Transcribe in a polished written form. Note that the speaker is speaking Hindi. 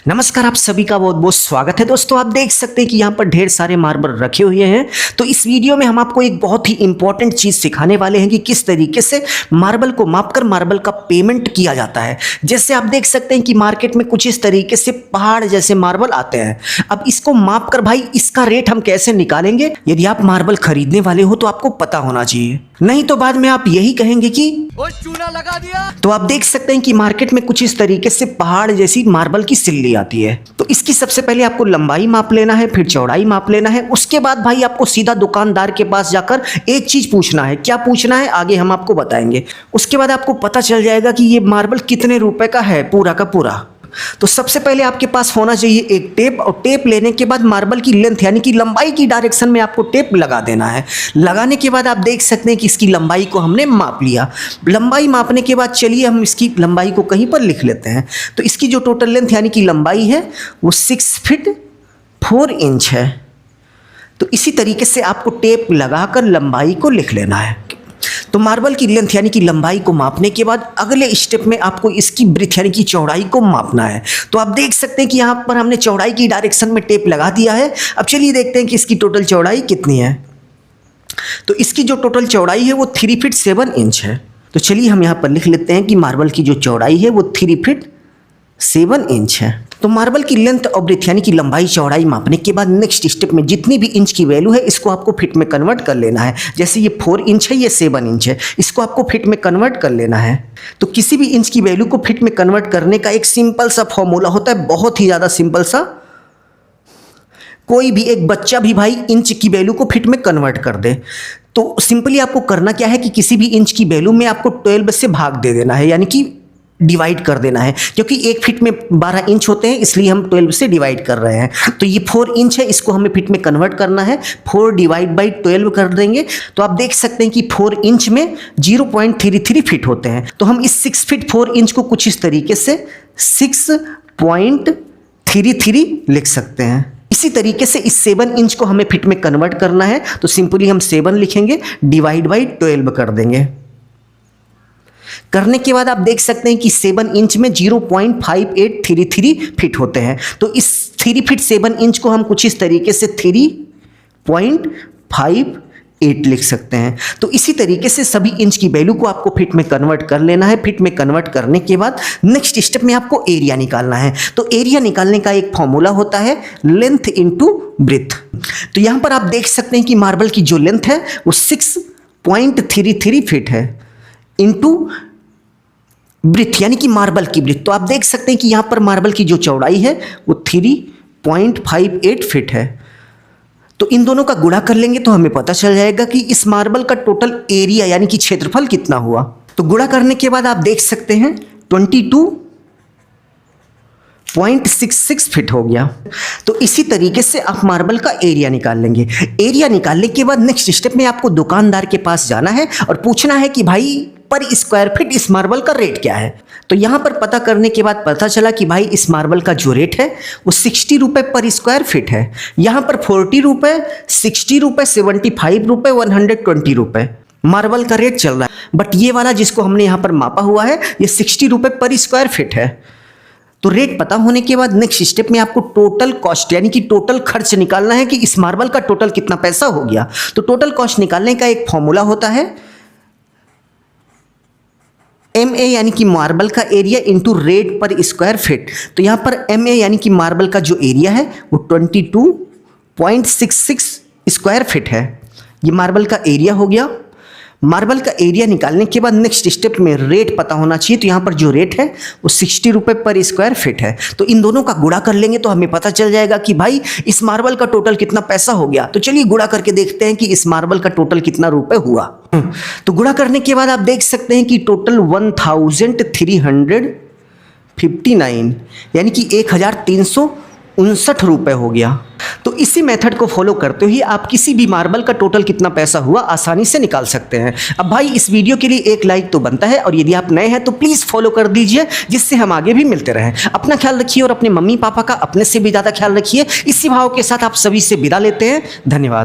नमस्कार, आप सभी का बहुत बहुत स्वागत है। दोस्तों, आप देख सकते हैं कि यहाँ पर ढेर सारे मार्बल रखे हुए हैं। तो इस वीडियो में हम आपको एक बहुत ही इंपॉर्टेंट चीज़ सिखाने वाले हैं कि किस तरीके से मार्बल को मापकर मार्बल का पेमेंट किया जाता है। जैसे आप देख सकते हैं कि मार्केट में कुछ इस तरीके से पहाड़ जैसे मार्बल आते हैं। अब इसको मापकर भाई इसका रेट हम कैसे निकालेंगे? यदि आप मार्बल खरीदने वाले हो तो आपको पता होना चाहिए, नहीं तो बाद में आप यही कहेंगे कि चूना लगा दिया। तो आप देख सकते हैं कि मार्केट में कुछ इस तरीके से पहाड़ जैसी मार्बल की सिल्ली आती है। तो इसकी सबसे पहले आपको लंबाई माप लेना है, फिर चौड़ाई माप लेना है। उसके बाद भाई आपको सीधा दुकानदार के पास जाकर एक चीज पूछना है। क्या पूछना है आगे हम आपको बताएंगे। उसके बाद आपको पता चल जाएगा कि ये मार्बल कितने रुपए का है पूरा का पूरा। तो सबसे पहले आपके पास होना चाहिए एक टेप, और टेप लेने के बाद मार्बल की लेंथ यानी कि लंबाई की डायरेक्शन में आपको टेप लगा देना है। लगाने के बाद आप देख सकते हैं कि इसकी लंबाई को हमने माप लिया। लंबाई मापने के बाद चलिए हम इसकी लंबाई को कहीं पर लिख लेते हैं। तो इसकी जो टोटल लेंथ यानी कि लंबाई है वो 6 फीट 4 इंच है। तो इसी तरीके से आपको टेप लगाकर लंबाई को लिख लेना है। तो मार्बल की लेंथ यानी कि लंबाई को मापने के बाद अगले स्टेप में आपको इसकी ब्रेथ यानी कि चौड़ाई को मापना है। तो आप देख सकते हैं कि यहाँ पर हमने चौड़ाई की डायरेक्शन में टेप लगा दिया है। अब चलिए देखते हैं कि इसकी टोटल चौड़ाई कितनी है। तो इसकी जो टोटल चौड़ाई है वो 3 फीट 7 इंच है। तो चलिए हम यहाँ पर लिख लेते हैं कि मार्बल की जो चौड़ाई है वो 3 फीट 7 इंच है। तो मार्बल की लेंथ और ब्रेथ यानी कि लंबाई चौड़ाई मापने के बाद नेक्स्ट स्टेप में जितनी भी इंच की वैल्यू है इसको आपको फीट में कन्वर्ट कर लेना है। जैसे ये 4 इंच है, ये 7 इंच है, इसको आपको फीट में कन्वर्ट कर लेना है। तो किसी भी इंच की वैल्यू को फीट में कन्वर्ट करने का एक सिंपल सा फॉर्मूला होता है, बहुत ही ज़्यादा सिंपल सा। कोई भी एक बच्चा भी भाई इंच की वैल्यू को फीट में कन्वर्ट कर दे। तो सिंपली आपको करना क्या है कि किसी भी इंच की वैल्यू में आपको 12 से भाग दे देना है, यानी कि डिवाइड कर देना है। क्योंकि एक फीट में 12 इंच होते हैं, इसलिए हम 12 से डिवाइड कर रहे हैं। तो ये 4 इंच है, इसको हमें फीट में कन्वर्ट करना है। 4 डिवाइड बाई 12 कर देंगे तो आप देख सकते हैं कि 4 इंच में 0.33 फीट होते हैं। तो हम इस 6 फीट 4 इंच को कुछ इस तरीके से 6.33 लिख सकते हैं। इसी तरीके से इस 7 इंच को हमें फीट में कन्वर्ट करना है। तो सिंपली हम 7 लिखेंगे, डिवाइड बाई 12 कर देंगे। करने के बाद आप देख सकते हैं कि 7 इंच में 0.5833 फीट होते हैं। तो इस 3 फीट 7 इंच को हम कुछ इस तरीके से 3.58 लिख सकते हैं। तो इसी तरीके से सभी इंच की वैल्यू को आपको फीट में कन्वर्ट कर लेना है। फीट में कन्वर्ट करने के बाद नेक्स्ट स्टेप में आपको एरिया निकालना है। तो एरिया निकालने का एक फॉर्मूला होता है लेंथ इंटू ब्रेथ। तो यहां पर आप देख सकते हैं कि मार्बल की जो लेंथ है वो 6.33 फीट है इंटू ब्रेथ यानी कि मार्बल की ब्रेथ। तो आप देख सकते हैं कि यहां पर मार्बल की जो चौड़ाई है वो 3.58 फीट है। तो इन दोनों का गुणा कर लेंगे तो हमें पता चल जाएगा कि इस मार्बल का टोटल एरिया यानी कि क्षेत्रफल कितना हुआ। तो गुणा करने के बाद आप देख सकते हैं 22.66 फीट हो गया। तो इसी तरीके से आप मार्बल का एरिया निकाल लेंगे। एरिया निकालने के बाद नेक्स्ट स्टेप में आपको दुकानदार के पास जाना है और पूछना है कि भाई पर स्क्वायर फीट इस मार्बल का रेट क्या है। तो यहां पर पता करने के बाद पता चला कि भाई इस मार्बल का जो रेट है वो 60 रुपए पर स्क्वायर फीट है। यहां पर 40 रुपए, 60 रुपए, 75 रुपए, 120 रुपए मार्बल का रेट चल रहा है। बट ये वाला जिसको हमने यहां पर मापा हुआ है ये 60 रुपए पर स्क्वायर फीट है। तो रेट पता होने के बाद नेक्स्ट स्टेप में आपको टोटल कॉस्ट यानी कि टोटल खर्च निकालना है कि इस मार्बल का टोटल कितना पैसा हो गया। तो टोटल कॉस्ट निकालने का एक फॉर्मूला होता है MA यानी कि मार्बल का एरिया इंटू रेट पर स्क्वायर फीट। तो यहाँ पर MA यानी कि मार्बल का जो एरिया है वो 22.66 स्क्वायर फीट है। ये मार्बल का एरिया हो गया। मार्बल का एरिया निकालने के बाद नेक्स्ट स्टेप में रेट पता होना चाहिए। तो यहाँ पर जो रेट है वो 60 रुपए पर स्क्वायर फीट है। तो इन दोनों का गुणा कर लेंगे तो हमें पता चल जाएगा कि भाई इस मार्बल का टोटल कितना पैसा हो गया। तो चलिए गुणा करके देखते हैं कि इस मार्बल का टोटल कितना रुपए हुआ। तो गुणा करने के बाद आप देख सकते हैं कि टोटल 1359 यानी कि 1359 रुपए हो गया। तो इसी मेथड को फॉलो करते हुए आप किसी भी मार्बल का टोटल कितना पैसा हुआ आसानी से निकाल सकते हैं। अब भाई इस वीडियो के लिए एक लाइक तो बनता है, और यदि आप नए हैं तो प्लीज़ फॉलो कर दीजिए जिससे हम आगे भी मिलते रहें। अपना ख्याल रखिए और अपने मम्मी पापा का अपने से भी ज़्यादा ख्याल रखिए। इसी भाव के साथ आप सभी से विदा लेते हैं। धन्यवाद।